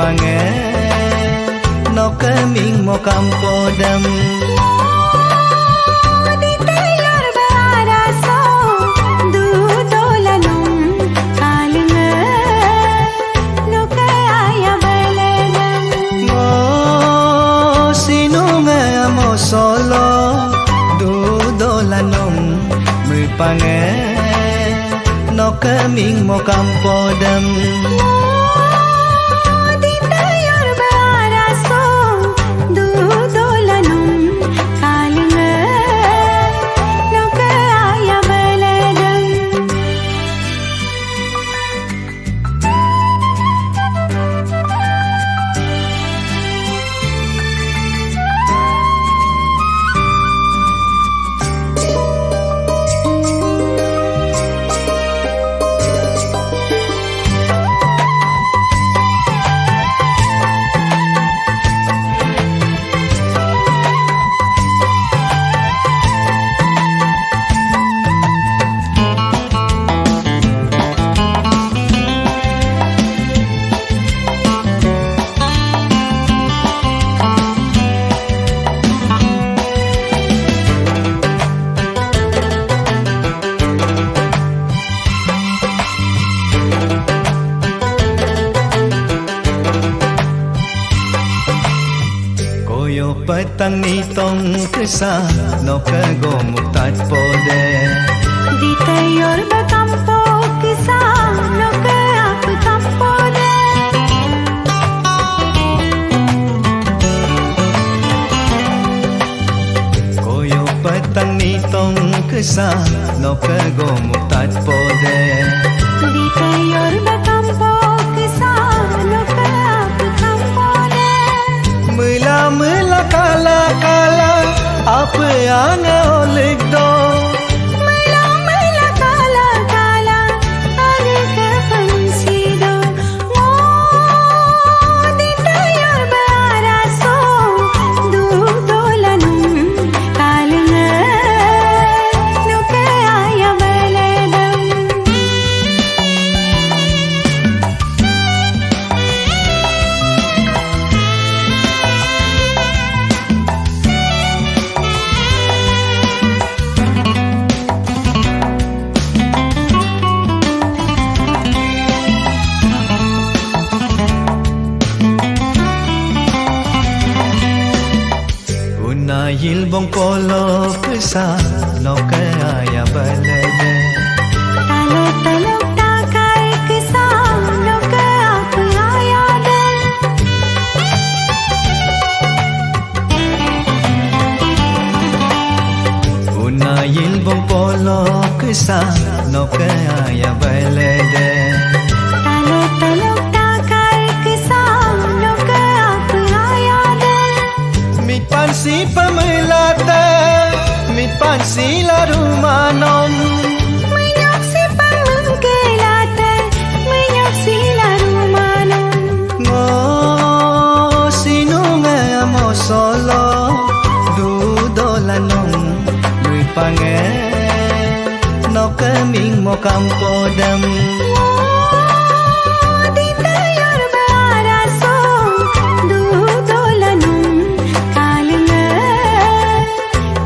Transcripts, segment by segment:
pange no keming mo kampodam di tayor baraso du dolanum kalinga no kaya baladam mo sinunga mo solo du dolanum pange no keming mo kampodam di tayor baraso du dolanum kalinga no kaya baladam petang ni tong kesa no kago mutat pode di tayor bakampo kisa no ke aku tampode koyo petang ni tong kesa no kago mutat pode di tayor bakampo kisa no ke aku tampode mula kala kala apa yang olik do mula kala kala age ke pansi do mo di tayor baraso du dolanum kalinga no kaya baladam Unayil bong polo kesa no kaya balade talo talo takay kisa no kaya payayada Unayil bong polo kesa no kaya balade talo talo takay kisa no kaya payayada mit pansi pamelata mit pansi larumanom menyaksi pamengkelata menyaksi larumanom ngo sinunga mo solo du dolanong muy pange no keming mo kampodam di tayor baraso du dolanum kalinga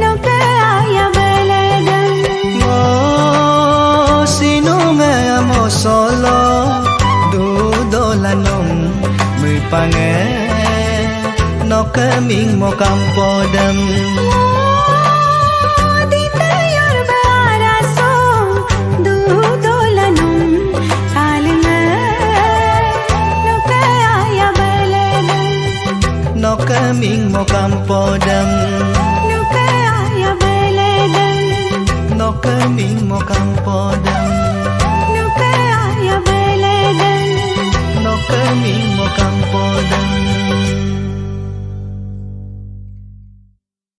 no kaya baladam ngo sinunga mo solo du dolanong muy pange no keming mo kampodam di tayor baraso du dolanum kalinga no kaya baladam no keming mo kampodam no kaya baladam no keming mo kampodam no kaya baladam no keming